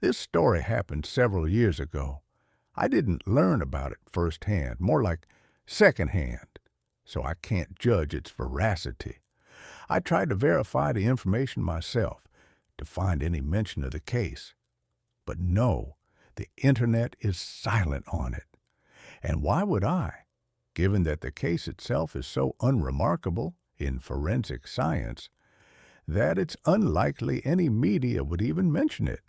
This story happened several years ago. I didn't learn about it firsthand, more like secondhand, so I can't judge its veracity. I tried to verify the information myself to find any mention of the case. But no, the internet is silent on it. And why would I, given that the case itself is so unremarkable in forensic science that it's unlikely any media would even mention it?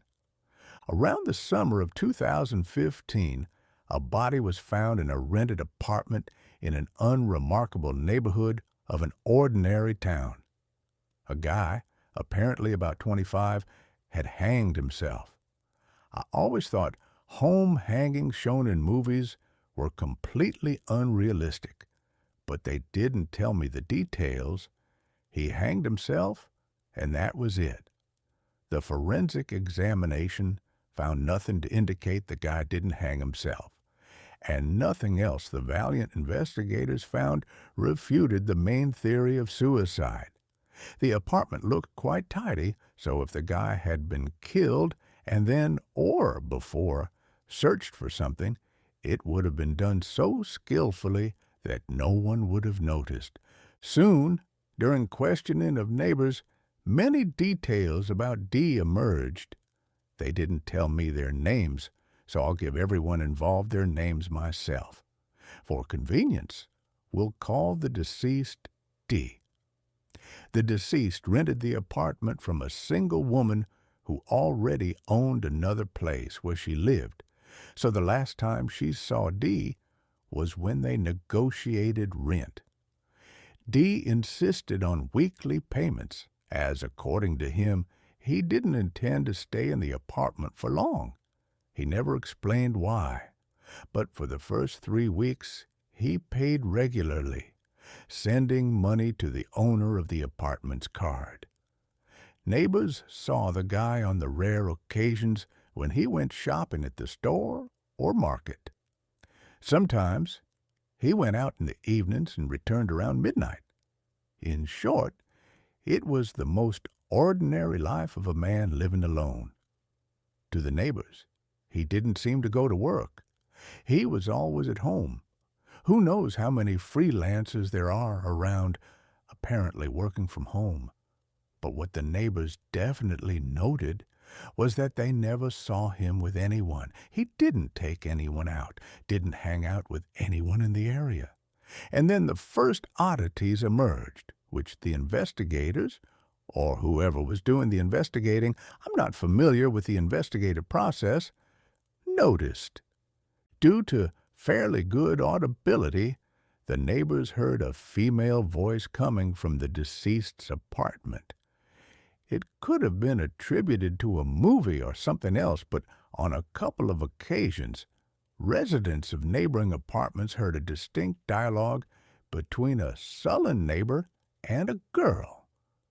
Around the summer of 2015, a body was found in a rented apartment in an unremarkable neighborhood of an ordinary town. A guy, apparently about 25, had hanged himself. I always thought home hangings shown in movies were completely unrealistic, but they didn't tell me the details. He hanged himself, and that was it. The forensic examination found nothing to indicate the guy didn't hang himself, and nothing else the valiant investigators found refuted the main theory of suicide. The apartment looked quite tidy, so if the guy had been killed and then, or before, searched for something, it would have been done so skillfully that no one would have noticed. Soon, during questioning of neighbors, many details about Dee emerged. They didn't tell me their names, so I'll give everyone involved their names myself. For convenience, we'll call the deceased Dee. The deceased rented the apartment from a single woman who already owned another place where she lived, so the last time she saw Dee was when they negotiated rent. Dee insisted on weekly payments, as, according to him, he didn't intend to stay in the apartment for long. He never explained why, but for the first 3 weeks he paid regularly, sending money to the owner of the apartment's card. Neighbors saw the guy on the rare occasions when he went shopping at the store or market. Sometimes he went out in the evenings and returned around midnight. In short, it was the most ordinary life of a man living alone. To the neighbors, he didn't seem to go to work. He was always at home. Who knows how many freelancers there are around apparently working from home. But what the neighbors definitely noted was that they never saw him with anyone. He didn't take anyone out, didn't hang out with anyone in the area. And then the first oddities emerged, which the investigators, or whoever was doing the investigating, I'm not familiar with the investigative process, noticed. Due to fairly good audibility, the neighbors heard a female voice coming from the deceased's apartment. It could have been attributed to a movie or something else, but on a couple of occasions, residents of neighboring apartments heard a distinct dialogue between a sullen neighbor and a girl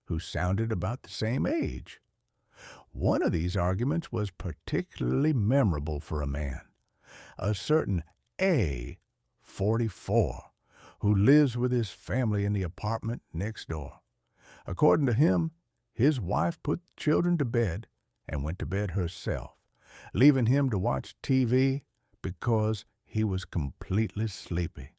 who sounded about the same age. One of these arguments was particularly memorable for a man, a certain A, 44, who lives with his family in the apartment next door. According to him, his wife put the children to bed and went to bed herself, leaving him to watch TV because he was completely sleepy.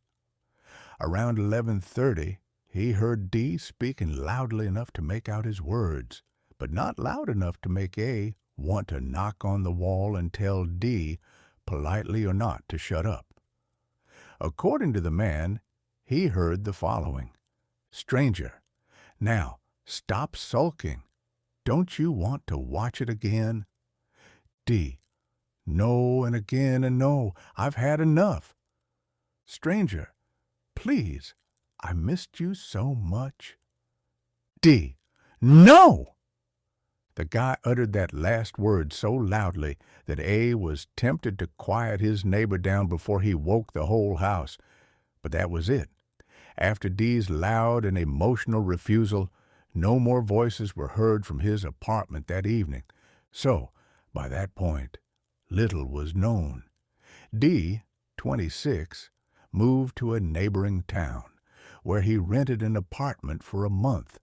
Around 11:30, he heard Dee speaking loudly enough to make out his words, but not loud enough to make A want to knock on the wall and tell Dee, politely or not, to shut up. According to the man, he heard the following: "Stranger, now stop sulking. Don't you want to watch it again?" Dee: "No, and again, and no. I've had enough." Stranger: "Please, I missed you so much." Dee: "No!" The guy uttered that last word so loudly that A was tempted to quiet his neighbor down before he woke the whole house. But that was it. After Dee's loud and emotional refusal, no more voices were heard from his apartment that evening. So, by that point, little was known. Dee, 26, moved to a neighboring town, where he rented an apartment for a month.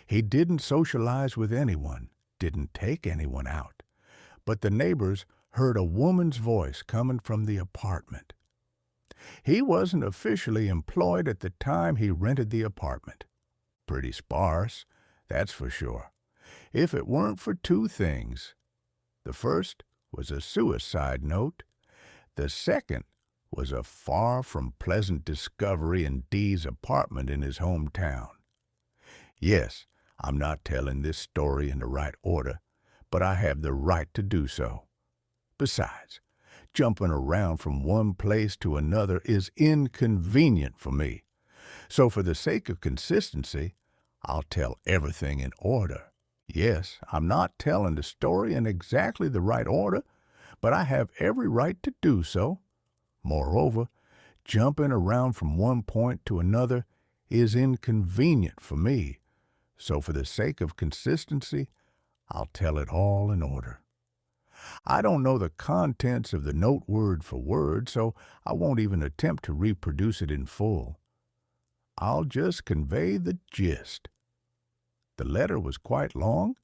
He didn't socialize with anyone, didn't take anyone out, but the neighbors heard a woman's voice coming from the apartment. He wasn't officially employed at the time he rented the apartment. Pretty sparse, that's for sure. If it weren't for two things. The first was a suicide note. The second was a far from pleasant discovery in Dee's apartment in his hometown. Yes, I'm not telling this story in the right order, but I have the right to do so. Besides, jumping around from one place to another is inconvenient for me. So for the sake of consistency, I'll tell everything in order. Yes, I'm not telling the story in exactly the right order, but I have every right to do so. Moreover, jumping around from one point to another is inconvenient for me. So for the sake of consistency, I'll tell it all in order. I don't know the contents of the note word for word, so I won't even attempt to reproduce it in full. I'll just convey the gist. The letter was quite long,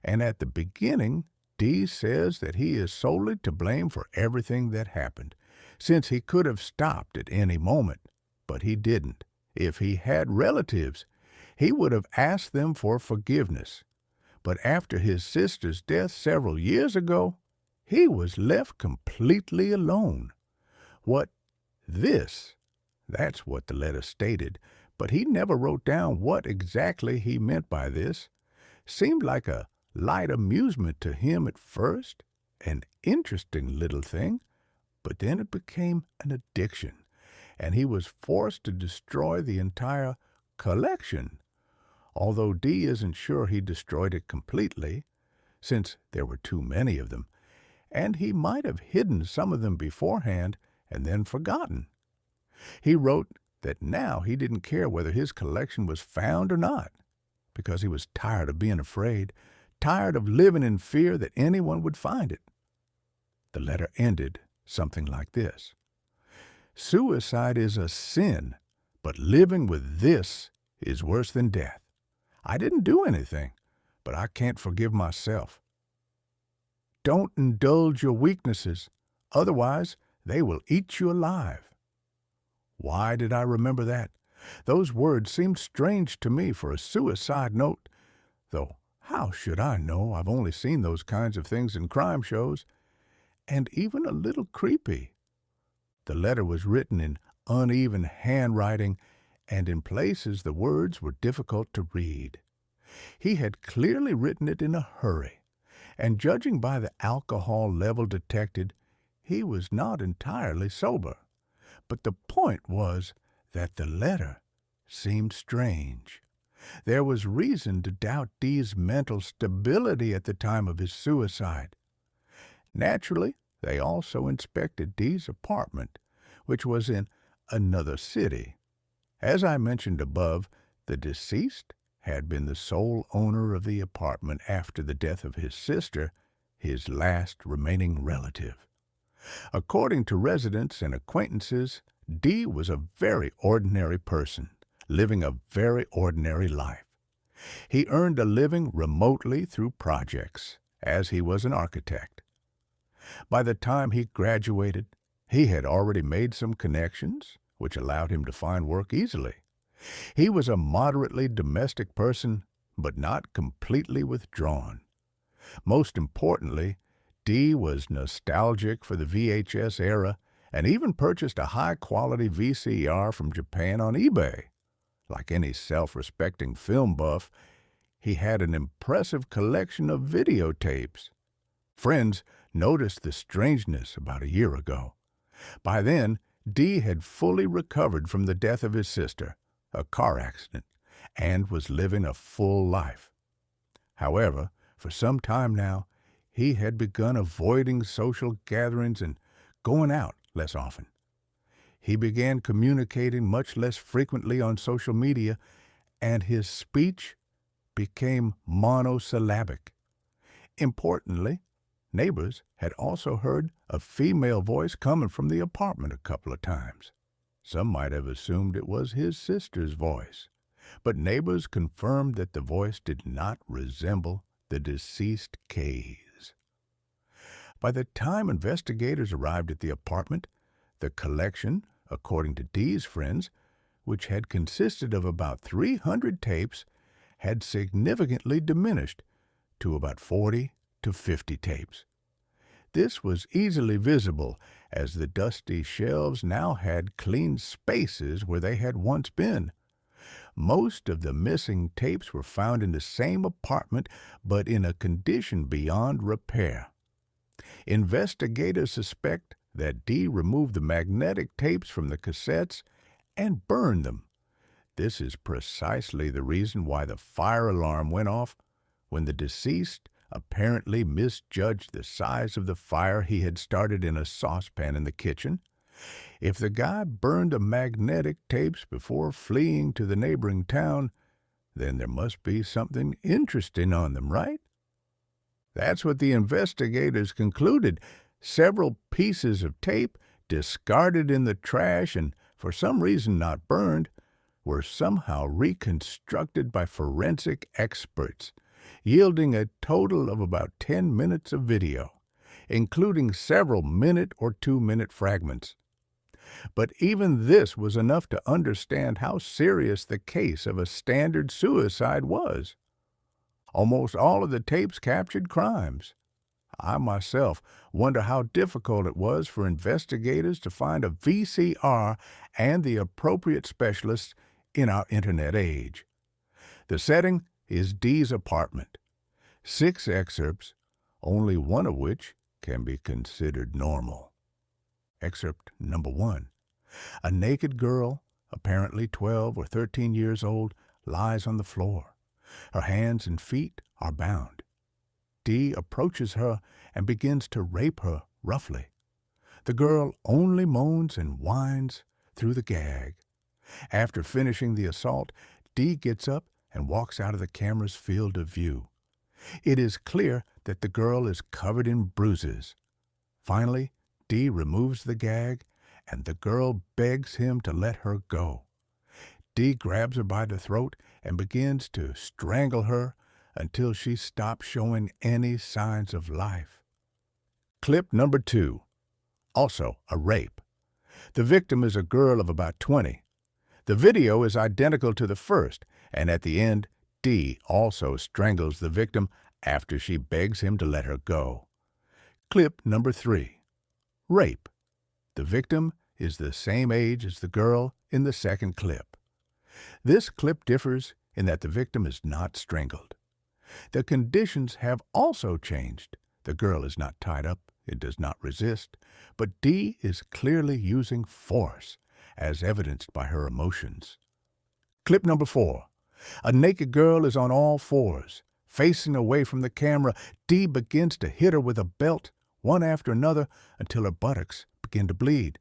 and at the beginning, Dee says that he is solely to blame for everything that happened, since he could have stopped at any moment, but he didn't. If he had relatives, he would have asked them for forgiveness. But after his sister's death several years ago, he was left completely alone. That's what the letter stated, but he never wrote down what exactly he meant by this. Seemed like a light amusement to him at first, an interesting little thing, but then it became an addiction, and he was forced to destroy the entire collection. Although Dee isn't sure he destroyed it completely, since there were too many of them, and he might have hidden some of them beforehand and then forgotten. He wrote that now he didn't care whether his collection was found or not, because he was tired of being afraid, tired of living in fear that anyone would find it. The letter ended something like this: "Suicide is a sin, but living with this is worse than death. I didn't do anything, but I can't forgive myself. Don't indulge your weaknesses, otherwise they will eat you alive." Why did I remember that? Those words seemed strange to me for a suicide note, though how should I know? I've only seen those kinds of things in crime shows, and even a little creepy. The letter was written in uneven handwriting, and in places the words were difficult to read. He had clearly written it in a hurry, and judging by the alcohol level detected, he was not entirely sober. But the point was that the letter seemed strange. There was reason to doubt Dee's mental stability at the time of his suicide. Naturally, they also inspected Dee's apartment, which was in another city. As I mentioned above, the deceased had been the sole owner of the apartment after the death of his sister, his last remaining relative. According to residents and acquaintances, Dee was a very ordinary person, living a very ordinary life. He earned a living remotely through projects, as he was an architect. By the time he graduated, he had already made some connections, which allowed him to find work easily. He was a moderately domestic person, but not completely withdrawn. Most importantly, Dee was nostalgic for the VHS era and even purchased a high-quality VCR from Japan on eBay. Like any self-respecting film buff, he had an impressive collection of videotapes. Friends noticed the strangeness about a year ago. By then, Dee had fully recovered from the death of his sister, a car accident, and was living a full life. However, for some time now, he had begun avoiding social gatherings and going out less often. He began communicating much less frequently on social media, and his speech became monosyllabic. Importantly, neighbors had also heard a female voice coming from the apartment a couple of times. Some might have assumed it was his sister's voice, but neighbors confirmed that the voice did not resemble the deceased Kay's. By the time investigators arrived at the apartment, the collection, according to Dee's friends, which had consisted of about 300 tapes, had significantly diminished to about 40 to 50 tapes. This was easily visible, as the dusty shelves now had clean spaces where they had once been. Most of the missing tapes were found in the same apartment, but in a condition beyond repair. Investigators suspect that Dee removed the magnetic tapes from the cassettes and burned them. This is precisely the reason why the fire alarm went off when the deceased apparently misjudged the size of the fire he had started in a saucepan in the kitchen. If the guy burned the magnetic tapes before fleeing to the neighboring town, then there must be something interesting on them, right? That's what the investigators concluded. Several pieces of tape, discarded in the trash and for some reason not burned, were somehow reconstructed by forensic experts, yielding a total of about 10 minutes of video, including several minute or 2-minute fragments. But even this was enough to understand how serious the case of a standard suicide was. Almost all of the tapes captured crimes. I myself wonder how difficult it was for investigators to find a VCR and the appropriate specialists in our internet age. The setting is Dee's apartment. 6 excerpts, only one of which can be considered normal. Excerpt number 1. A naked girl, apparently 12 or 13 years old, lies on the floor. Her hands and feet are bound. Dee approaches her and begins to rape her roughly. The girl only moans and whines through the gag. After finishing the assault, Dee gets up and walks out of the camera's field of view. It is clear that the girl is covered in bruises. Finally, Dee removes the gag, and the girl begs him to let her go. Dee grabs her by the throat and begins to strangle her until she stops showing any signs of life. Clip number 2. Also a rape. The victim is a girl of about 20. The video is identical to the first, and at the end, Dee also strangles the victim after she begs him to let her go. Clip number 3. Rape. The victim is the same age as the girl in the second clip. This clip differs in that the victim is not strangled. The conditions have also changed. The girl is not tied up, it does not resist, but Dee is clearly using force, as evidenced by her emotions. Clip number 4. A naked girl is on all fours. Facing away from the camera, Dee begins to hit her with a belt, one after another, until her buttocks begin to bleed.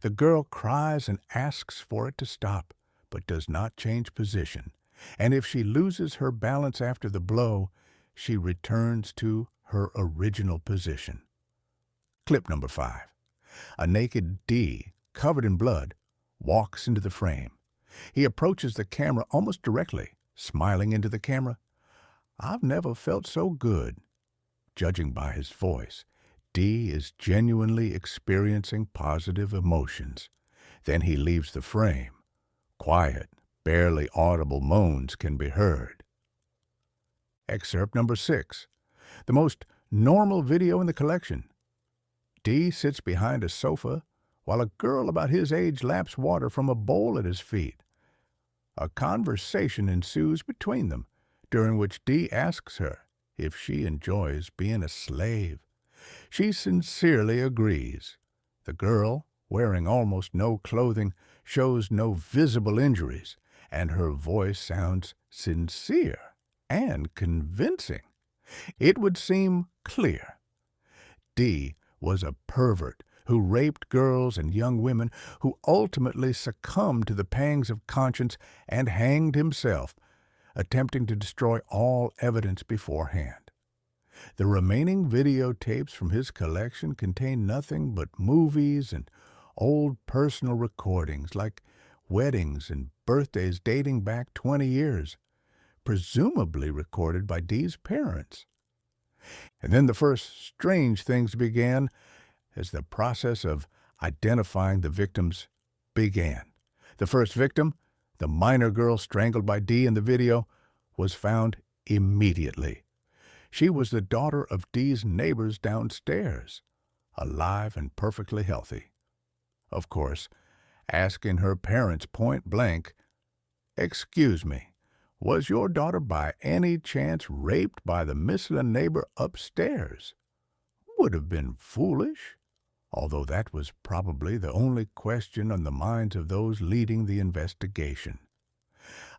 The girl cries and asks for it to stop, but does not change position, and if she loses her balance after the blow, she returns to her original position. Clip number 5. A naked Dee, covered in blood, walks into the frame. He approaches the camera almost directly, smiling into the camera. "I've never felt so good." Judging by his voice, Dee is genuinely experiencing positive emotions. Then he leaves the frame. Quiet, barely audible moans can be heard. Excerpt number 6. The most normal video in the collection. Dee sits behind a sofa while a girl about his age laps water from a bowl at his feet. A conversation ensues between them, during which Dee asks her if she enjoys being a slave. She sincerely agrees. The girl, wearing almost no clothing, shows no visible injuries, and her voice sounds sincere and convincing. It would seem clear. Dee was a pervert who raped girls and young women, who ultimately succumbed to the pangs of conscience and hanged himself, attempting to destroy all evidence beforehand. The remaining videotapes from his collection contain nothing but movies and old personal recordings, like weddings and birthdays dating back 20 years, presumably recorded by Dee's parents. And then the first strange things began as the process of identifying the victims began. The first victim, the minor girl strangled by Dee in the video, was found immediately. She was the daughter of Dee's neighbors downstairs, alive and perfectly healthy. Of course, asking her parents point blank, "Excuse me, was your daughter by any chance raped by the missing neighbor upstairs?" would have been foolish, although that was probably the only question on the minds of those leading the investigation.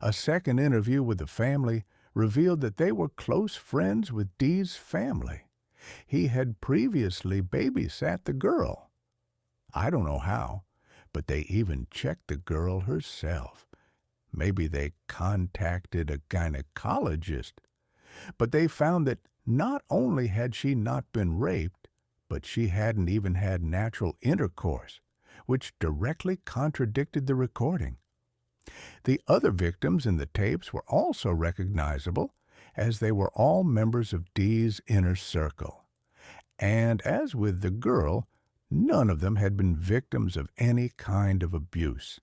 A second interview with the family revealed that they were close friends with Dee's family. He had previously babysat the girl. I don't know how, but they even checked the girl herself. Maybe they contacted a gynecologist. But they found that not only had she not been raped, but she hadn't even had natural intercourse, which directly contradicted the recording. The other victims in the tapes were also recognizable, as they were all members of Dee's inner circle. And as with the girl, none of them had been victims of any kind of abuse.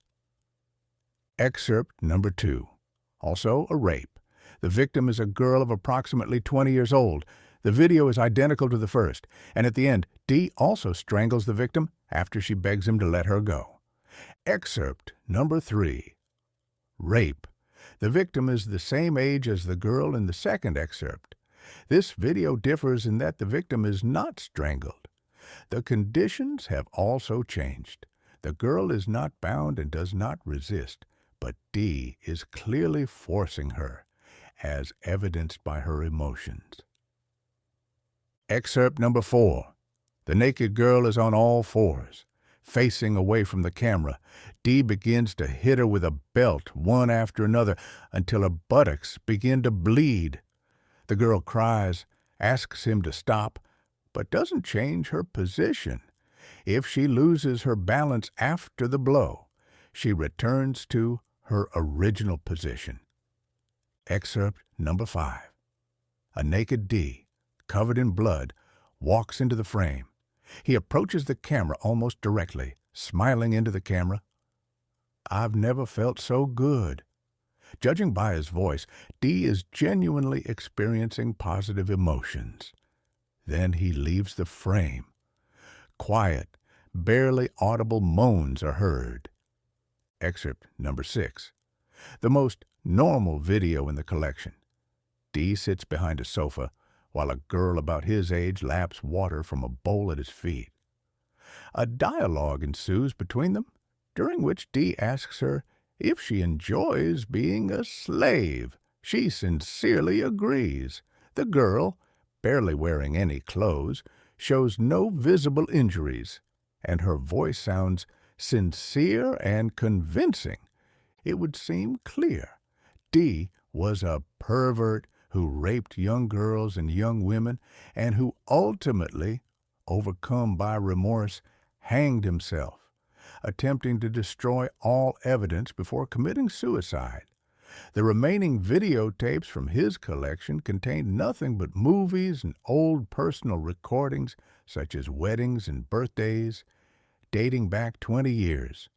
Excerpt number 2. Also a rape. The victim is a girl of approximately 20 years old. The video is identical to the first, and at the end, Dee also strangles the victim after she begs him to let her go. Excerpt number 3. Rape. The victim is the same age as the girl in the second excerpt. This video differs in that the victim is not strangled. The conditions have also changed. The girl is not bound and does not resist, but Dee is clearly forcing her, as evidenced by her emotions. Excerpt number 4. The naked girl is on all fours. Facing away from the camera, Dee begins to hit her with a belt one after another until her buttocks begin to bleed. The girl cries, asks him to stop, but doesn't change her position. If she loses her balance after the blow, she returns to her original position. Excerpt number 5. A naked Dee, covered in blood, walks into the frame. He approaches the camera almost directly, smiling into the camera. "I've never felt so good." Judging by his voice, Dee is genuinely experiencing positive emotions. Then he leaves the frame. Quiet, barely audible moans are heard. Excerpt number 6. The most normal video in the collection. Dee sits behind a sofa, while a girl about his age laps water from a bowl at his feet. A dialogue ensues between them, during which Dee asks her if she enjoys being a slave. She sincerely agrees. The girl, barely wearing any clothes, shows no visible injuries, and her voice sounds sincere and convincing. It would seem clear Dee was a pervert who raped young girls and young women, and who ultimately, overcome by remorse, hanged himself, attempting to destroy all evidence before committing suicide. The remaining videotapes from his collection contained nothing but movies and old personal recordings, such as weddings and birthdays, dating back 20 years,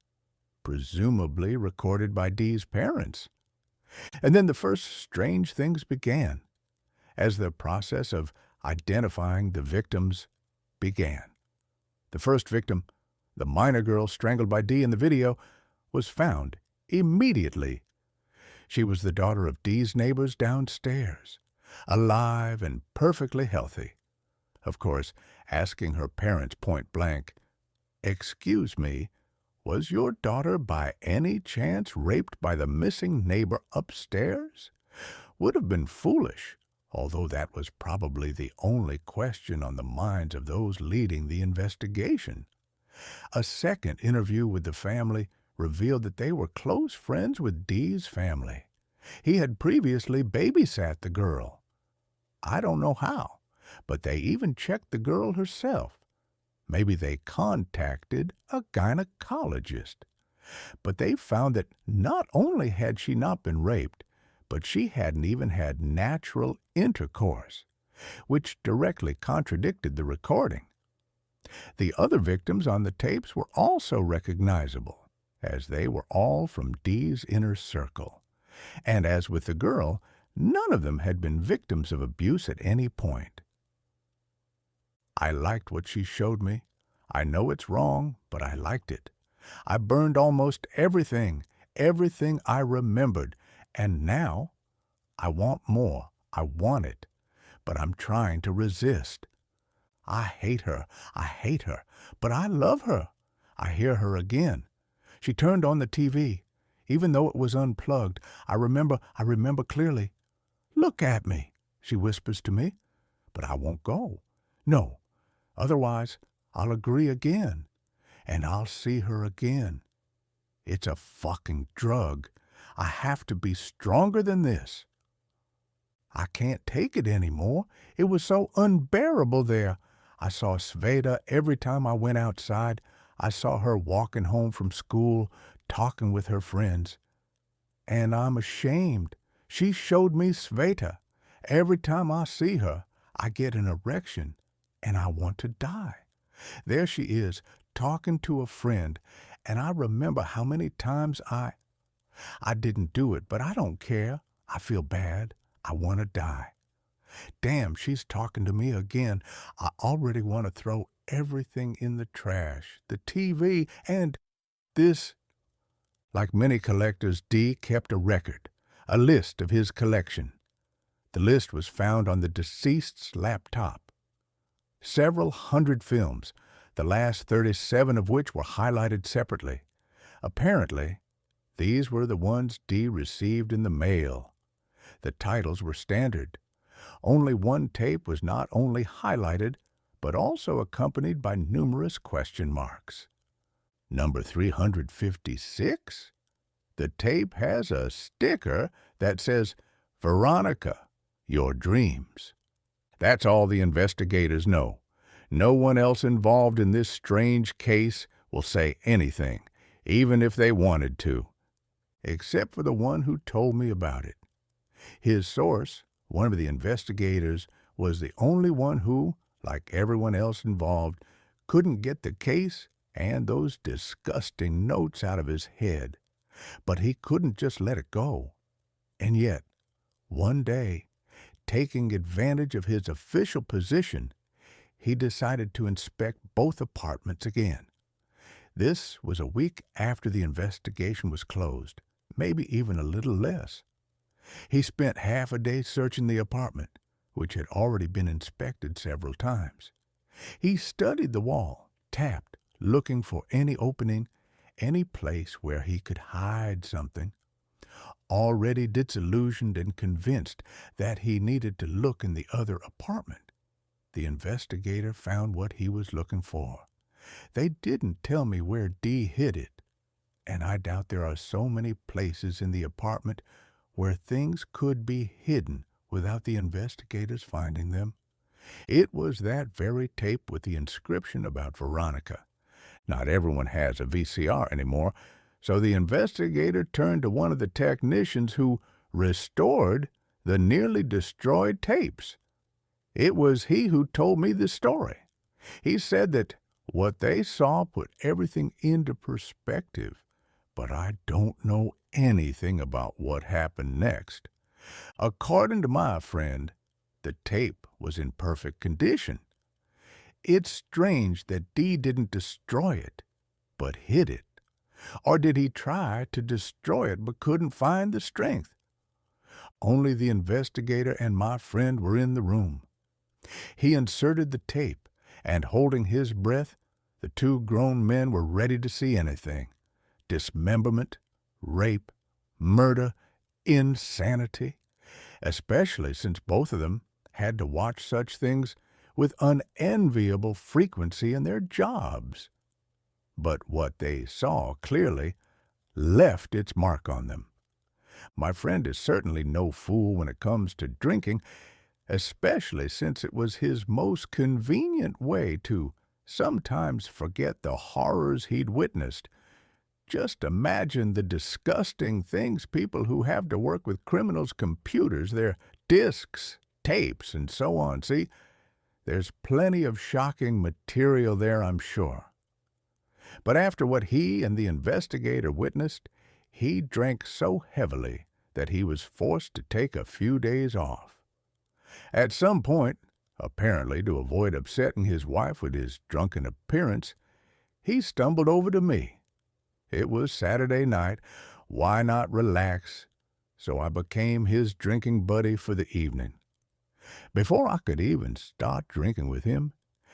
presumably recorded by Dee's parents. And then the first strange things began, as the process of identifying the victims began. The first victim, the minor girl strangled by Dee in the video, was found immediately. She was the daughter of Dee's neighbors downstairs, alive and perfectly healthy. Of course, asking her parents point blank, "Excuse me, was your daughter by any chance raped by the missing neighbor upstairs?" would have been foolish, although that was probably the only question on the minds of those leading the investigation. A second interview with the family revealed that they were close friends with Dee's family. He had previously babysat the girl. I don't know how, but they even checked the girl herself. Maybe they contacted a gynecologist. But they found that not only had she not been raped, but she hadn't even had natural intercourse. which directly contradicted the recording. The other victims on the tapes were also recognizable, as they were all from Dee's inner circle. And as with the girl, none of them had been victims of abuse at any point. I liked what she showed me. I know it's wrong, but I liked it. I burned almost everything I remembered, and now I want more. I want it, but I'm trying to resist. I hate her, but I love her. I hear her again. She turned on the TV. Even though it was unplugged, I remember clearly. "Look at me," she whispers to me, but I won't go. No, otherwise I'll agree again, and I'll see her again. It's a fucking drug. I have to be stronger than this. I can't take it anymore. It was so unbearable there. I saw Sveta every time I went outside. I saw her walking home from school, talking with her friends. And I'm ashamed. She showed me Sveta. Every time I see her, I get an erection, and I want to die. There she is, talking to a friend, and I remember how many times I didn't do it, but I don't care. I feel bad. I want to die. Damn, she's talking to me again. I already want to throw everything in the trash, the TV, and this. Like many collectors, Dee kept a record, a list of his collection. The list was found on the deceased's laptop. Several hundred films, the last 37 of which were highlighted separately. Apparently, these were the ones Dee received in the mail. The titles were standard. Only one tape was not only highlighted, but also accompanied by numerous question marks. Number 356? The tape has a sticker that says, "Veronica, your dreams." That's all the investigators know. No one else involved in this strange case will say anything, even if they wanted to, except for the one who told me about it. His source, one of the investigators, was the only one who, like everyone else involved, couldn't get the case and those disgusting notes out of his head. But he couldn't just let it go. And yet, one day, taking advantage of his official position, he decided to inspect both apartments again. This was a week after the investigation was closed, maybe even a little less. He spent half a day searching the apartment, which had already been inspected several times. He studied the wall, tapped, looking for any opening, any place where he could hide something. Already disillusioned and convinced that he needed to look in the other apartment, the investigator found what he was looking for. They didn't tell me where Dee hid it, and I doubt there are so many places in the apartment where things could be hidden without the investigators finding them. It was that very tape with the inscription about Veronica. Not everyone has a VCR anymore, so the investigator turned to one of the technicians who restored the nearly destroyed tapes. It was he who told me the story. He said that what they saw put everything into perspective, but I don't know anything about what happened next. According to my friend, the tape was in perfect condition. It's strange that Dee didn't destroy it, but hid it. Or did he try to destroy it but couldn't find the strength? Only the investigator and my friend were in the room. He inserted the tape, and holding his breath, the two grown men were ready to see anything. Dismemberment, rape, murder, insanity, especially since both of them had to watch such things with unenviable frequency in their jobs. But what they saw clearly left its mark on them. My friend is certainly no fool when it comes to drinking, especially since it was his most convenient way to sometimes forget the horrors he'd witnessed. Just imagine the disgusting things people who have to work with criminals' computers, their disks, tapes and so on. See, there's plenty of shocking material there, I'm sure. But after what he and the investigator witnessed, he drank so heavily that he was forced to take a few days off. At some point, apparently to avoid upsetting his wife with his drunken appearance, he stumbled over to me. It was Saturday night. Why not relax? So I became his drinking buddy for the evening. Before I could even start drinking with him,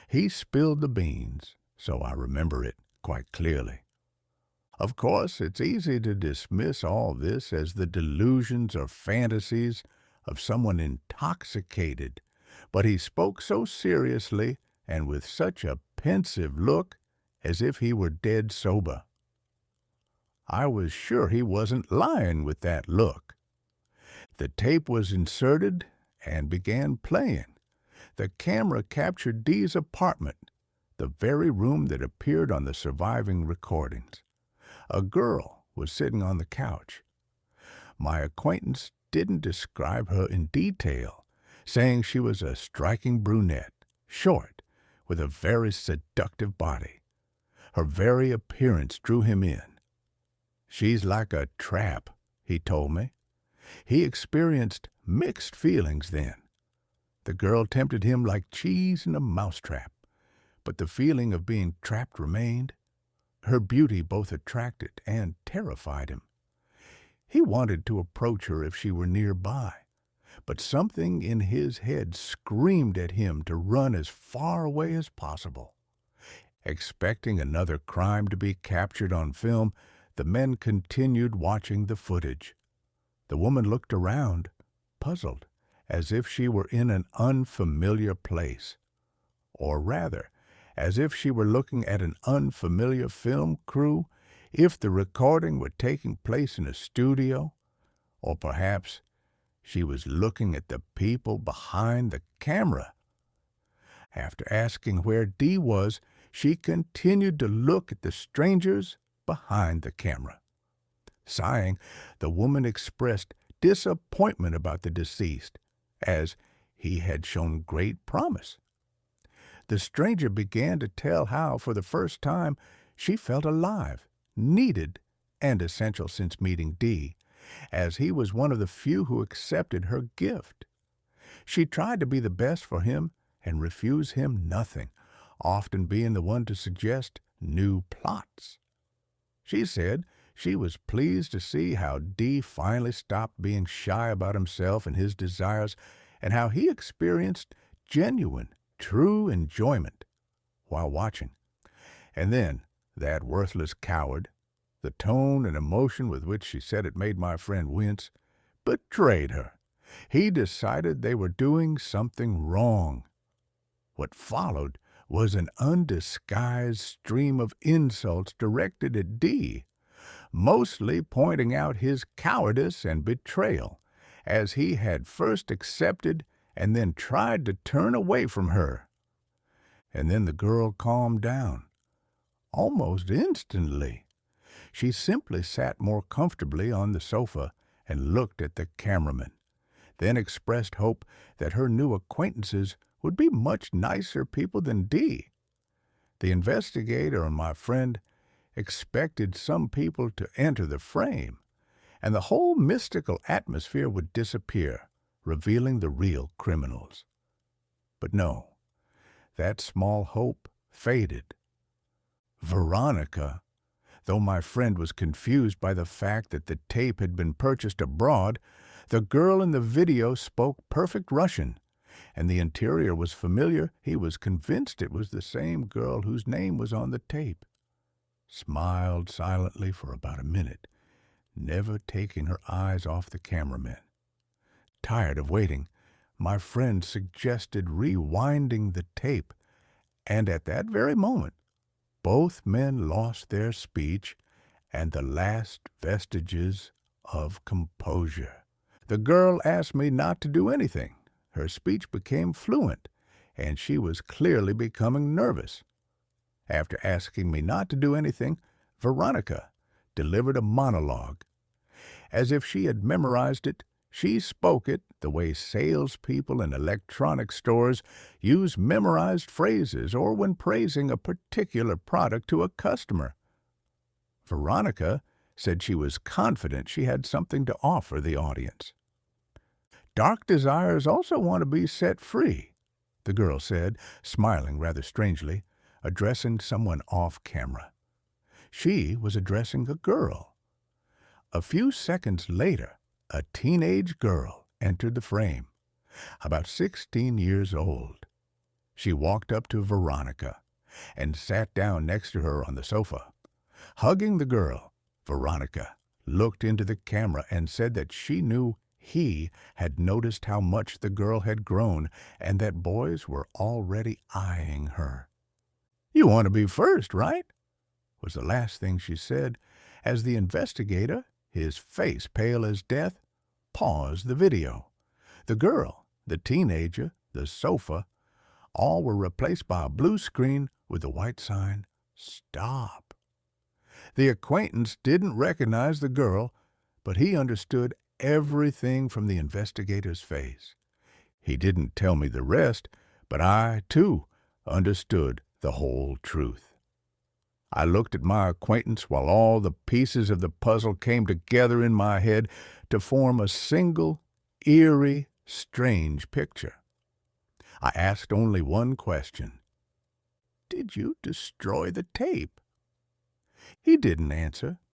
he spilled the beans, so I remember it quite clearly. Of course, it's easy to dismiss all this as the delusions or fantasies of someone intoxicated, but he spoke so seriously and with such a pensive look as if he were dead sober. I was sure he wasn't lying with that look. The tape was inserted and began playing. The camera captured Dee's apartment, the very room that appeared on the surviving recordings. A girl was sitting on the couch. My acquaintance didn't describe her in detail, saying she was a striking brunette, short, with a very seductive body. Her very appearance drew him in. "She's like a trap," he told me. He experienced mixed feelings then. The girl tempted him like cheese in a mousetrap, but the feeling of being trapped remained. Her beauty both attracted and terrified him. He wanted to approach her if she were nearby, but something in his head screamed at him to run as far away as possible. Expecting another crime to be captured on film, the men continued watching the footage. The woman looked around, puzzled, as if she were in an unfamiliar place. Or rather, as if she were looking at an unfamiliar film crew, if the recording were taking place in a studio, or perhaps she was looking at the people behind the camera. After asking where Dee was, she continued to look at the strangers behind the camera. Sighing, the woman expressed disappointment about the deceased, as he had shown great promise. The stranger began to tell how, for the first time, she felt alive, needed, and essential since meeting Dee, as he was one of the few who accepted her gift. She tried to be the best for him and refuse him nothing, often being the one to suggest new plots. She said she was pleased to see how Dee finally stopped being shy about himself and his desires, and how he experienced genuine, true enjoyment while watching. And then that worthless coward, the tone and emotion with which she said it made my friend wince, betrayed her. He decided they were doing something wrong. What followed was an undisguised stream of insults directed at Dee, mostly pointing out his cowardice and betrayal, as he had first accepted and then tried to turn away from her. And then the girl calmed down, almost instantly. She simply sat more comfortably on the sofa and looked at the cameraman, then expressed hope that her new acquaintances would be much nicer people than Dee. The investigator and my friend expected some people to enter the frame, and the whole mystical atmosphere would disappear, revealing the real criminals. But no, that small hope faded. Veronica, though my friend was confused by the fact that the tape had been purchased abroad, the girl in the video spoke perfect Russian, and the interior was familiar. He was convinced it was the same girl whose name was on the tape. Smiled silently for about a minute, never taking her eyes off the cameraman. Tired of waiting, my friend suggested rewinding the tape, and at that very moment, both men lost their speech and the last vestiges of composure. The girl asked me not to do anything. Her speech became fluent, and she was clearly becoming nervous. After asking me not to do anything, Veronica delivered a monologue. As if she had memorized it, she spoke it the way salespeople in electronic stores use memorized phrases or when praising a particular product to a customer. Veronica said she was confident she had something to offer the audience. Dark desires also want to be set free, the girl said, smiling rather strangely, addressing someone off camera. She was addressing a girl. A few seconds later, a teenage girl entered the frame, about 16 years old. She walked up to Veronica and sat down next to her on the sofa. Hugging the girl, Veronica looked into the camera and said that she knew he had noticed how much the girl had grown and that boys were already eyeing her. "You want to be first, right?" was the last thing she said as the investigator, his face pale as death, paused the video. The girl, the teenager, the sofa, all were replaced by a blue screen with the white sign, "Stop." The acquaintance didn't recognize the girl, but he understood everything from the investigator's face. He didn't tell me the rest, but I, too, understood the whole truth. I looked at my acquaintance while all the pieces of the puzzle came together in my head to form a single, eerie, strange picture. I asked only one question. "Did you destroy the tape?" He didn't answer,